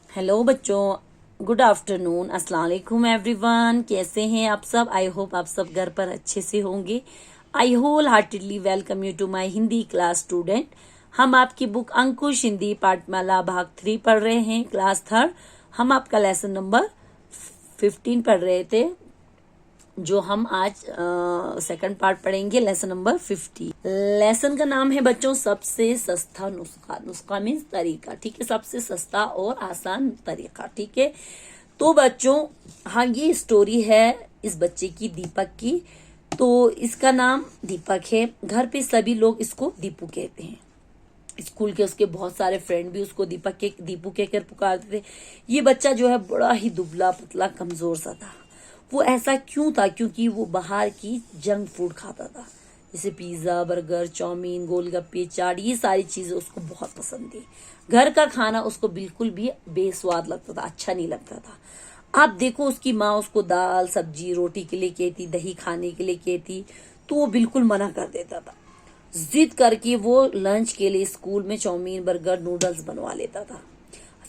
Hello बच्चों, good afternoon, अस्सलाम वालेकुम एवरीवन। कैसे हैं आप सब? आई होप आप सब घर पर अच्छे से होंगे। I wholeheartedly welcome you to my Hindi class student. हम आपकी बुक अंकुश हिंदी पाठमाला भाग 3 पढ़ रहे हैं, क्लास 3। हम आपका लेसन नंबर 15 पढ़ रहे थे, जो हम आज सेकंड पार्ट पढ़ेंगे, लेसन नंबर 50। लेसन का नाम है बच्चों सबसे सस्ता नुस्खा। नुस्खा मीन्स तरीका, ठीक है, सबसे सस्ता और आसान तरीका, ठीक है। तो बच्चों, हाँ, ये स्टोरी है इस बच्चे की, दीपक की। तो इसका नाम दीपक है। घर पे सभी लोग इसको दीपू कहते हैं। स्कूल के उसके बहुत सारे फ्रेंड भी उसको दीपू कहकर पुकारते थे। ये बच्चा जो है बड़ा ही दुबला पतला कमजोर सा था। वो ऐसा क्यों था? क्योंकि वो बाहर की जंक फूड खाता था, जैसे पिज्जा, बर्गर, चाउमीन, गोलगप्पे, चाट, ये सारी चीजें उसको बहुत पसंद थी। घर का खाना उसको बिल्कुल भी बेस्वाद लगता था, अच्छा नहीं लगता था। आप देखो, उसकी माँ उसको दाल सब्जी रोटी के लिए कहती, दही खाने के लिए कहती, तो वो बिल्कुल मना कर देता था। जिद करके वो लंच के लिए स्कूल में चाउमीन, बर्गर, नूडल्स बनवा लेता था।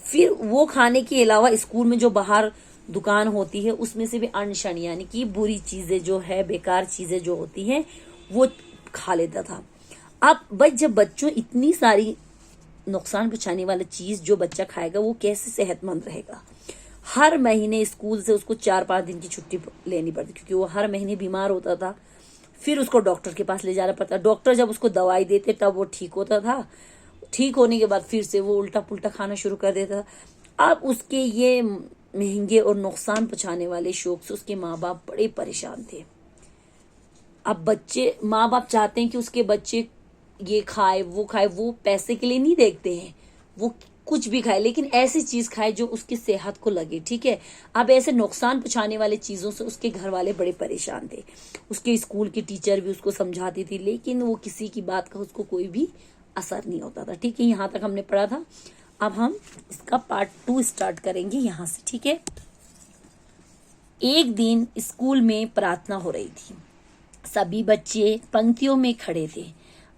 फिर वो खाने के अलावा स्कूल में जो बाहर दुकान होती है उसमें से भी अनशन यानी कि बुरी चीजें जो है, बेकार चीजें जो होती हैं, वो खा लेता था। अब जब बच्चों इतनी सारी नुकसान पहुंचाने वाली चीज जो बच्चा खाएगा, वो कैसे सेहतमंद रहेगा? हर महीने स्कूल से उसको 4-5 दिन की छुट्टी लेनी पड़ती, क्योंकि वो हर महीने बीमार होता था। फिर उसको डॉक्टर के पास ले जाना पड़ता। डॉक्टर जब उसको दवाई देते तब वो ठीक होता था। ठीक होने के बाद फिर से वो उल्टा पुल्टा खाना शुरू कर देता था। अब उसके ये महंगे और नुकसान पहुंचाने वाले शौक से उसके माँ बाप बड़े परेशान थे। अब माँ बाप चाहते हैं कि उसके बच्चे ये खाए, वो पैसे के लिए नहीं देखते हैं, वो कुछ भी खाए, लेकिन ऐसी चीज खाए जो उसकी सेहत को लगे, ठीक है। अब ऐसे नुकसान पहुंचाने वाले चीजों से उसके घर वाले बड़े परेशान थे। उसके स्कूल की टीचर भी उसको समझाती थी, लेकिन वो किसी की बात का उसको कोई भी असर नहीं होता था, ठीक है। यहाँ तक हमने पढ़ा था। अब हम इसका पार्ट 2 स्टार्ट करेंगे यहाँ से, ठीक है। एक दिन स्कूल में प्रार्थना हो रही थी। सभी बच्चे पंक्तियों में खड़े थे।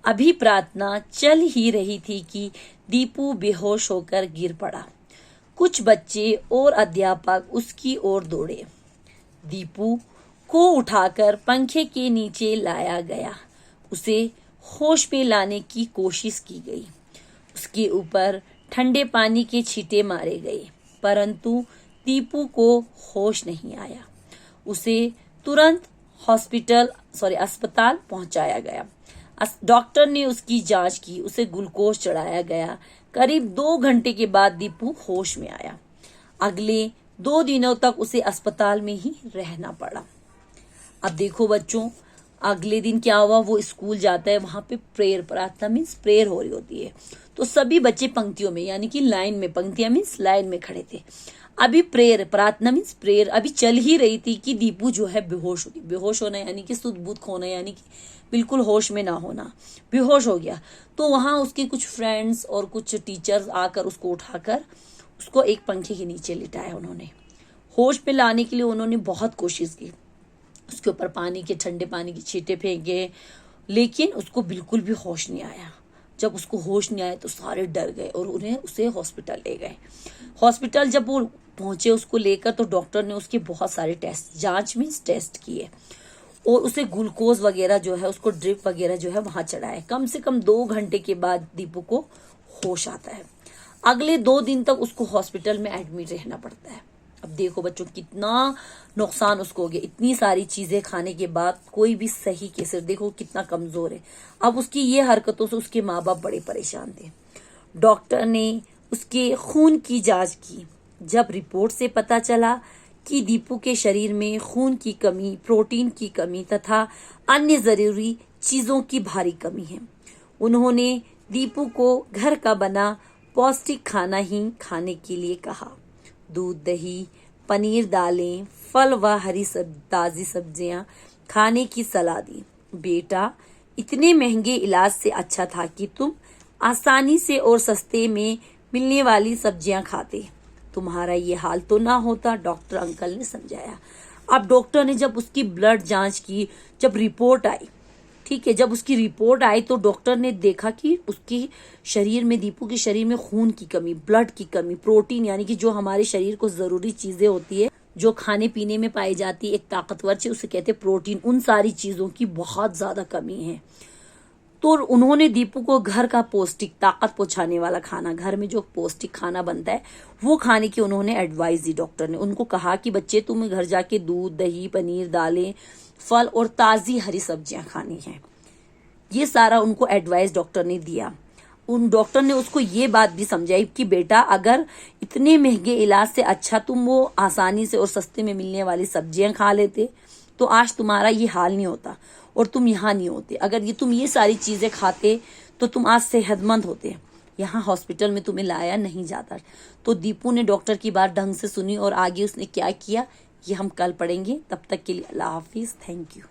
अभी प्रार्थना चल ही रही थी कि दीपू बेहोश होकर गिर पड़ा। कुछ बच्चे और अध्यापक उसकी ओर दौड़े। दीपू को उठाकर पंखे के नीचे लाया गया। उसे होश में लाने की कोशिश की गई। उसके ऊपर ठंडे पानी के छींटे मारे गए, परंतु दीपू को होश नहीं आया। उसे तुरंत अस्पताल पहुंचाया गया। डॉक्टर ने उसकी जांच की, उसे ग्लूकोज चढ़ाया गया। करीब 2 घंटे के बाद दीपू होश में आया। अगले 2 दिनों तक उसे अस्पताल में ही रहना पड़ा। अब देखो बच्चों, अगले दिन क्या हुआ? वो स्कूल जाता है, वहां पे प्रार्थना मीन्स प्रेयर हो रही होती है। तो सभी बच्चे पंक्तियों में यानी कि लाइन में, पंक्तियां मीन्स लाइन में खड़े थे। अभी प्रार्थना मीन्स प्रेयर अभी चल ही रही थी कि दीपू जो है बेहोश हो गया। बेहोश होना यानी कि सुध बुध खोना, यानी कि बिल्कुल होश में ना होना, बेहोश हो गया। तो वहां उसके कुछ फ्रेंड्स और कुछ टीचर्स आकर उसको उठाकर उसको एक पंखे के नीचे लिटाया। उन्होंने होश में लाने के लिए उन्होंने बहुत कोशिश की। उसके ऊपर ठंडे पानी के छींटे फेंके, लेकिन उसको बिल्कुल भी होश नहीं आया। जब उसको होश नहीं आया तो सारे डर गए और उसे हॉस्पिटल ले गए। हॉस्पिटल जब वो पहुंचे उसको लेकर, तो डॉक्टर ने उसके बहुत सारे जांच में टेस्ट किए और उसे ग्लूकोज वगैरह जो है, उसको ड्रिप वगैरह जो है वहां चढ़ाया। कम से कम 2 घंटे के बाद दीपू को होश आता है। अगले 2 दिन तक उसको हॉस्पिटल में एडमिट रहना पड़ता है। अब देखो बच्चों, कितना नुकसान उसको हो गया। इतनी सारी चीजें खाने के बाद कोई भी सही केसर, देखो कितना कमजोर है। अब उसकी ये हरकतों से उसके माँ बाप बड़े परेशान थे। डॉक्टर ने उसके खून की जांच की। जब रिपोर्ट से पता चला कि दीपू के शरीर में खून की कमी, प्रोटीन की कमी तथा अन्य जरूरी चीजों की भारी कमी है, उन्होंने दीपू को घर का बना पौष्टिक खाना ही खाने के लिए कहा। दूध, दही, पनीर, दालें, फल व ताजी सब्जियां खाने की सलाह दी। बेटा, इतने महंगे इलाज से अच्छा था कि तुम आसानी से और सस्ते में मिलने वाली सब्जियां खाते। तुम्हारा ये हाल तो ना होता, डॉक्टर अंकल ने समझाया। अब डॉक्टर ने जब उसकी ब्लड जांच की, जब रिपोर्ट आई, ठीक है। जब उसकी रिपोर्ट आई तो डॉक्टर ने देखा कि उसकी शरीर में, दीपू के शरीर में खून की कमी, ब्लड की कमी, प्रोटीन यानी कि जो हमारे शरीर को जरूरी चीजें होती है, जो खाने पीने में पाई जाती है, एक ताकतवर चीज उसे कहते हैं प्रोटीन, उन सारी चीजों की बहुत ज्यादा कमी है। तो उन्होंने दीपू को घर का पौष्टिक, ताकत पहुंचाने वाला खाना, घर में जो पौष्टिक खाना बनता है वो खाने की उन्होंने एडवाइस दी। डॉक्टर ने उनको कहा कि बच्चे तुम्हें घर जाके दूध, दही, पनीर, दालें, फल और ताजी हरी सब्जियां खानी है। ये सारा उनको एडवाइस डॉक्टर ने दिया। उन डॉक्टर ने उसको ये बात भी समझाई कि बेटा अगर इतने महंगे इलाज से अच्छा तुम वो आसानी से और सस्ते में मिलने वाली सब्जियां खा लेते तो आज तुम्हारा ये हाल नहीं होता और तुम यहाँ नहीं होते। अगर तुम ये सारी चीजें खाते तो तुम आज सेहतमंद होते। यहाँ हॉस्पिटल में तुम्हें लाया नहीं जाता। तो दीपू ने डॉक्टर की बात ढंग से सुनी और आगे उसने क्या किया ये हम कल पढ़ेंगे। तब तक के लिए अल्लाह हाफिज, थैंक यू।